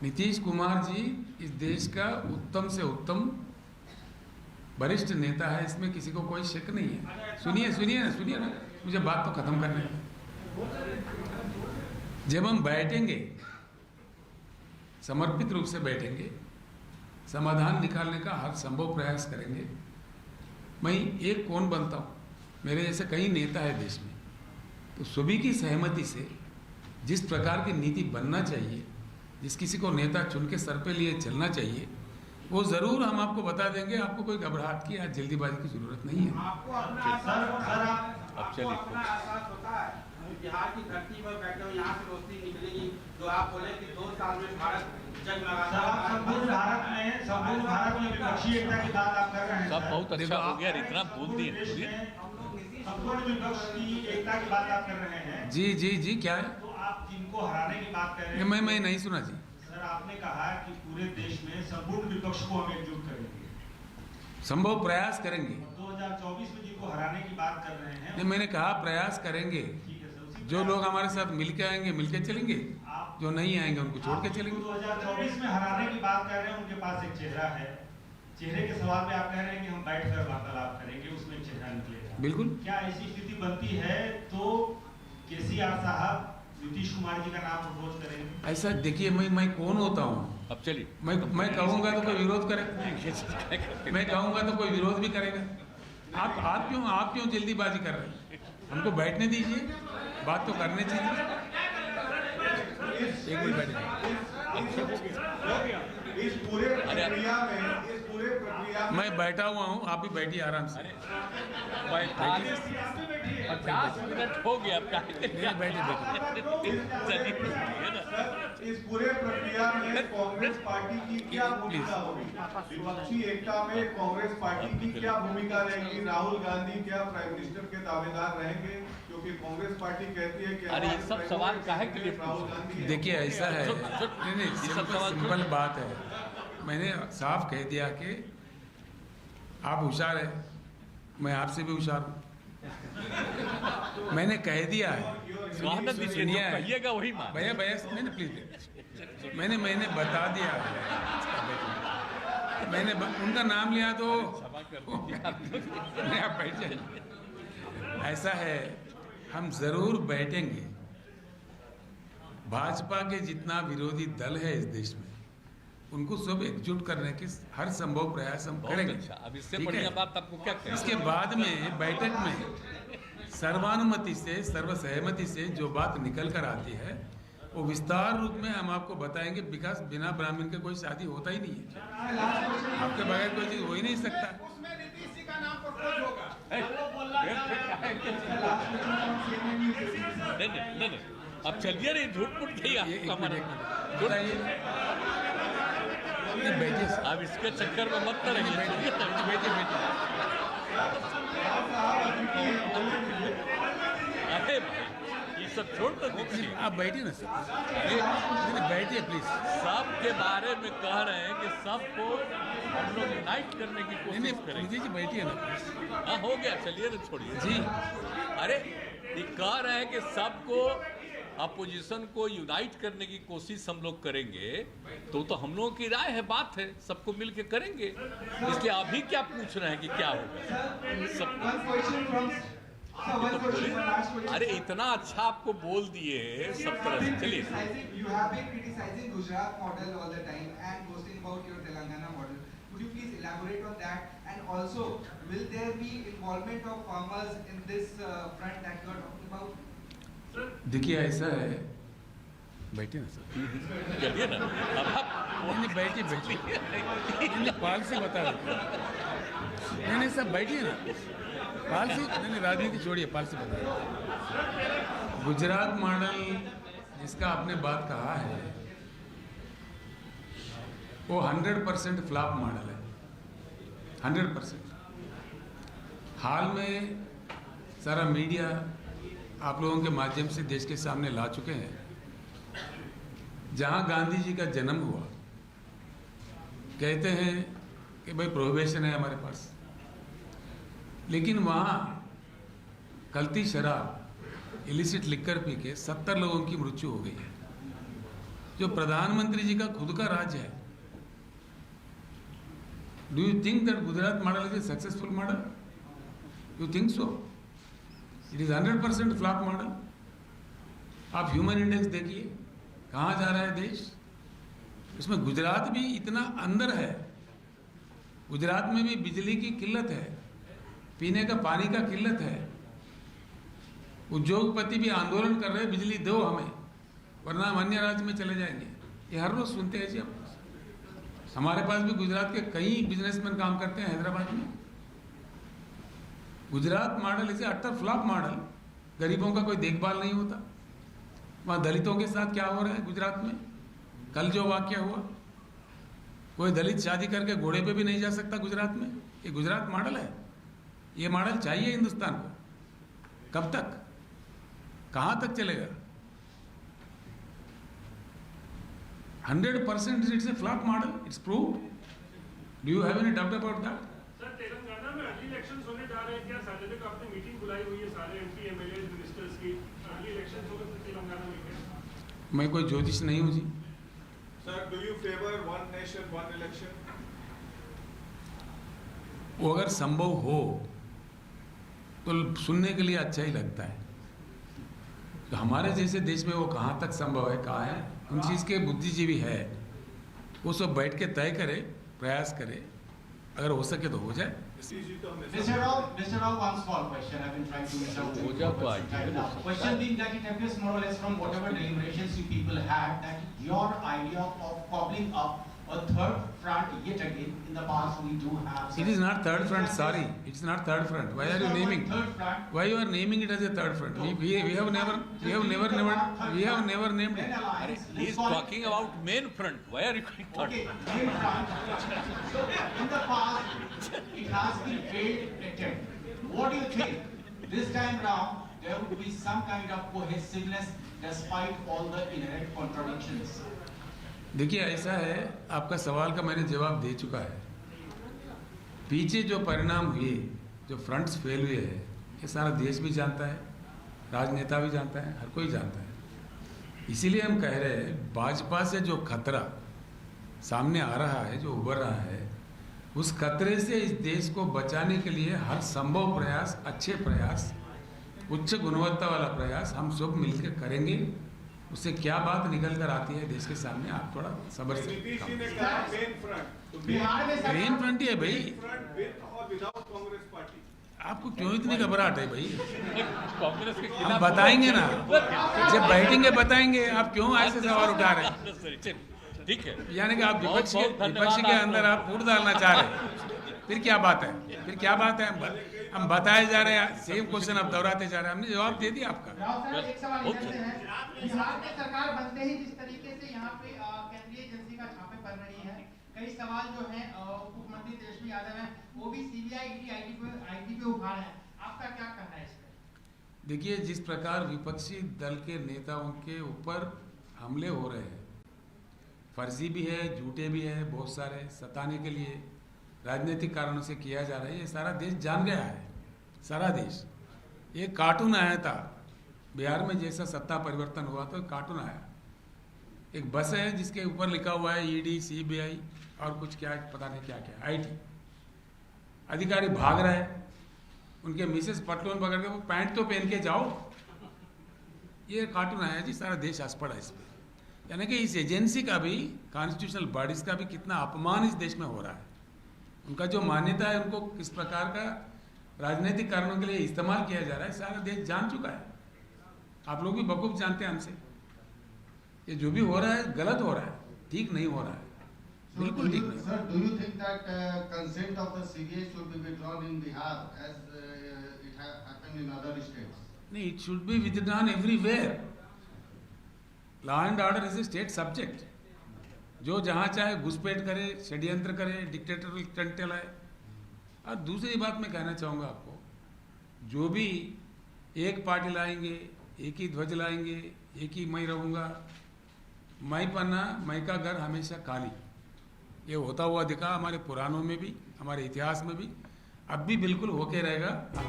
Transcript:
नीतीश कुमार जी इस देश का उत्तम से उत्तम वरिष्ठ नेता है, इसमें किसी को कोई शक नहीं है। सुनिए ना, मुझे बात तो खत्म करने दो। जब हम बैठेंगे, समर्पित रूप से बैठेंगे, समाधान निकालने का हर संभव प्रयास करेंगे। मैं एक कौन बनता हूँ, मेरे जैसे कई नेता है देश में, तो सभी की सहमति से जिस प्रकार की नीति बनना चाहिए, जिस किसी को नेता चुन के सर पे लिए चलना चाहिए, वो जरूर हम आपको बता देंगे। आपको कोई घबराहट की या जल्दीबाजी की जरूरत नहीं है। आपको अपना एहसास होता है बिहार की धरती पर बैठे हो, यहाँ से रोशनी निकलेगी, जो आप बोले कि 2 साल में भारत संपूर्ण भारत में विपक्षी एकता की बात आप कर रहे हैं। सब बहुत अच्छा हो गया, इतना बोल दिए। संपूर्ण विपक्ष की एकता की बात आप कर रहे हैं। जी क्या है? तो आप जिनको हराने की बात कर रहे हैं। मैं नहीं सुना जी। सर, आपने कहा कि पूरे देश में संपूर्ण विपक्ष को हम एकजुट करेंगे, संभव प्रयास करेंगे। 2024 में जिनको हराने की बात कर रहे हैं। नहीं, मैंने कहा प्रयास करेंगे। ठीक है सर, जो लोग हमारे साथ मिलके आएंगे मिलके चलेंगे, जो नहीं आएंगे उनको छोड़ के चलेंगे। 2024 में हराने की बात कर रहे हैं, उनके पास एक चेहरा है। चेहरे के सवाल पे आप कह रहे हैं कि हम बैठकर वार्तालाप करेंगे, उसमें चेहरा निकलेगा। बिल्कुल। क्या ऐसी स्थिति बनती है तो केसीआर साहब नीतीश कुमार जी का नाम अप्रोच करेंगे? ऐसा देखिए, मैं कौन होता हूँ? अब चलिए, मैं कहूँगा तो कोई विरोध करेगा, मैं कहूँगा तो कोई विरोध भी करेगा। आप क्यों जल्दीबाजी कर रहे हैं? हमको बैठने दीजिए, बात तो करने चाहिए। एक मिनट बैठिए। इस पूरे प्रक्रिया में मैं बैठा हुआ हूँ, आप भी बैठिए आराम से। 50 मिनट हो गया। बैठिए। इस पूरे प्रक्रिया में कांग्रेस पार्टी की क्या भूमिका होगी? विपक्षी एकता में कांग्रेस पार्टी की क्या भूमिका रहेगी? राहुल गांधी क्या प्राइम मिनिस्टर के दावेदार रहेंगे? क्योंकि कांग्रेस पार्टी कहती है कि अरे ये सब सवाल काहे के लिए? राहुल गांधी। देखिए ऐसा है, नहीं सिंपल बात है। मैंने साफ कह दिया कि आप होशियार है, मैं आपसे भी होशियार हूँ। मैंने कह दिया है, कहिएगा वही मान। भैया नहीं प्लीज, मैंने बता दिया है। मैंने उनका नाम लिया तो आप बैठ जाइए। ऐसा है, हम जरूर बैठेंगे। भाजपा के जितना विरोधी दल है इस देश में, उनको सब एकजुट करने के हर संभव प्रयास हम करेंगे। अच्छा, अब इससे बढ़िया बात आपको क्या करें? इसके बाद में बैठक में सर्वानुमति से, सर्वसहमति से जो बात निकल कर आती है, वो विस्तार रूप में हम आपको बताएंगे। विकास बिना ब्राह्मण के कोई शादी होता ही नहीं है। आपके बगैर कोई चीज हो ही नहीं सकता। उसमें नीतीश जी का नाम प्रपोज होगा। नहीं, अब चलिए नहीं, झूठ मूठ नहीं आप इसके चक्कर में मत करेंगे। अरे भाई, ये सब छोड़ कर दीजिए, आप बैठिए ना सर, बैठिए प्लीज। सबके बारे में कह रहे हैं कि सबको हम लोग यूनाइट करने की कोशिश करेंगे। जी बैठिए ना। हाँ, हो गया, चलिए ना, छोड़िए जी। अरे ये कह रहे हैं कि सबको, अपोजिशन को यूनाइट करने की कोशिश हम लोग करेंगे, तो हम लोगों की राय है, बात है, सबको मिल के करेंगे। इसलिए अभी क्या पूछ रहे हैं कि क्या होगा? सब अरे इतना अच्छा आपको बोल दिए सब तरह से। चलिए, You have been criticizing Gujarat model all the time and boasting about your Telangana model. Could you please elaborate on that? And also, will there be involvement of farmers in this front that you are talking about? देखिए ऐसा है, बैठिए ना sir. चलिए ना, अब आप बैठिए पाल से बता रहे। नहीं सब बैठिए ना, पाल से नहीं, राजनीति छोड़िए, पाल से बता। गुजरात मॉडल जिसका आपने बात कहा है, वो 100% फ्लॉप मॉडल है, 100%। हाल में सारा मीडिया आप लोगों के माध्यम से देश के सामने ला चुके हैं। जहां गांधी जी का जन्म हुआ, कहते हैं कि भाई प्रोहिबिशन है हमारे पास, लेकिन वहां कल्ती शराब, इलिसिट लिकर पी के 70 लोगों की मृत्यु हो गई है। जो प्रधानमंत्री जी का खुद का राज्य है, do you think that Gujarat model is a successful model? You think so? It is 100% flop model. आप ह्यूमन इंडेक्स देखिए, कहाँ जा रहा है देश। इसमें गुजरात भी इतना अंदर है, गुजरात में भी बिजली की किल्लत है, पीने का पानी का किल्लत है। उद्योगपति भी आंदोलन कर रहे हैं, बिजली दो हमें, वरना हम अन्य राज्य में चले जाएंगे। ये हर रोज सुनते हैं जी। अब हमारे पास भी गुजरात के कई बिजनेसमैन काम करते हैं हैदराबाद में। गुजरात मॉडल इसे अट्टर फ्लॉप मॉडल। गरीबों का कोई देखभाल नहीं होता। वहाँ दलितों के साथ क्या हो रहा है गुजरात में? कल जो वाक्य हुआ, कोई दलित शादी करके घोड़े पे भी नहीं जा सकता गुजरात में। ये गुजरात मॉडल है? ये मॉडल चाहिए हिंदुस्तान को? कब तक, कहाँ तक चलेगा? 100% it's a flop model, it's proved. Do you have any doubt about that? Sir, Telangana में अर्ली इलेक्शंस होने जा रहे हैं क्या? सैटरडे को आपने मीटिंग बुलाई हुई है सारे एमपी एमएलए मिनिस्टर्स की, अर्ली इलेक्शंस होंगे तो तेलंगाना में क्या? मैं कोई ज्योतिष नहीं हूँ जी। Sir, do you favor one nation, one election? वो अगर संभव हो तो सुनने के लिए अच्छा ही लगता है। तो हमारे जैसे देश में वो कहाँ तक संभव है, कहाँ है? उन चीज़ के बुद्धिजीवी है, वो सब बैठ के तय करे, प्रयास करे, अगर हो सके तो हो जाए। Mr. Rao, one small question. I've been trying to reach out to you. Question being that it appears more or less from whatever deliberations you people had, that your idea of cobbling up a third front yet again. In the past we do have. It is not third front. Sorry, it's not third front. Why are you naming? Third front. Why you are naming it as a third front? We have never named it. He is talking about main front. Why are you going third? Okay, main front. So in the past it has been failed attempt. What do you think this time round there would be some kind of cohesiveness despite all the inherent contradictions? देखिए ऐसा है, आपका सवाल का मैंने जवाब दे चुका है। पीछे जो परिणाम हुए, जो फ्रंट्स फेल हुए हैं, ये सारा देश भी जानता है, राजनेता भी जानता है, हर कोई जानता है। इसीलिए हम कह रहे हैं भाजपा से जो खतरा सामने आ रहा है, जो उभर रहा है, उस खतरे से इस देश को बचाने के लिए हर संभव प्रयास, अच्छे प्रयास, उच्च गुणवत्ता वाला प्रयास हम सब मिलकर करेंगे। उससे क्या बात निकल कर आती है देश के सामने, आप थोड़ा सब्र से। नीतीश जी ने कहा मेन फ्रंट, तो मेन फ्रंट ही है भाई। फ्रंट विद और विदाउट कांग्रेस पार्टी। आपको क्यों इतनी घबराहट है भाई? कांग्रेस के हम खिलाफ बताएंगे ना, जब बैठेंगे बताएंगे। आप क्यों ऐसे सवाल उठा रहे हैं? ठीक है, यानी कि आप विपक्ष के अंदर आप फूट डालना चाह रहे हैं। फिर क्या बात है? फिर क्या बात है? हम बताए जा रहे हैं, सेम क्वेश्चन आप दोहराते जा रहे हैं। हमने जवाब दे दिया आपका। राव साहब, एक सवाल इधर से है। बिहार में सरकार बनते ही जिस तरीके से यहाँ पे केंद्रीय एजेंसी का छापे पड़ रही है, कई सवाल जो है उप मुख्यमंत्री तेजस्वी यादव हैं, वो भी सीबीआई आईटी पे उठा रहे हैं। आपका क्या कहना है इस पे? देखिए, जिस प्रकार विपक्षी दल के नेताओं के ऊपर हमले हो रहे हैं, फर्जी भी है, झूठे भी है, बहुत सारे सताने के लिए राजनीतिक कारणों से किया जा रहा है, ये सारा देश जान गया है। सारा देश, ये कार्टून आया था बिहार में, जैसा सत्ता परिवर्तन हुआ तो कार्टून आया। एक बस है जिसके ऊपर लिखा हुआ है ईडी, सीबीआई और कुछ क्या, पता नहीं क्या क्या, आईटी। अधिकारी भाग रहे हैं, उनके मिसेस पटलून पकड़ के, वो पैंट तो पहन के जाओ। ये कार्टून आया जी, सारा देश हंस पड़ा इस पर। यानी कि इस एजेंसी का भी, कॉन्स्टिट्यूशनल बॉडीज का भी कितना अपमान इस देश में हो रहा है। उनका जो मान्यता है, उनको किस प्रकार का राजनीतिक कारणों के लिए इस्तेमाल किया जा रहा है, सारा देश जान चुका है। आप लोग भी बखूब जानते हैं हमसे। ये जो भी हो रहा है गलत हो रहा है, ठीक नहीं हो रहा है, बिल्कुल ठीक नहीं। Sir, do you think that consent of the CBI should be withdrawn in Bihar as it happened in other states? नहीं, it should be withdrawn everywhere. Law and order is a state subject. जो जहाँ चाहे घुसपैठ करे, षड्यंत्र करे, डिक्टेटरल stunt चलाए। और दूसरी बात मैं कहना चाहूँगा आपको, जो भी एक पार्टी लाएंगे, एक ही ध्वज लाएंगे, एक ही मैं रहूँगा, मैं पन्ना, मैं का घर हमेशा खाली, ये होता हुआ दिखा हमारे पुराणों में भी, हमारे इतिहास में भी, अब भी बिल्कुल होके रहेगा। आपको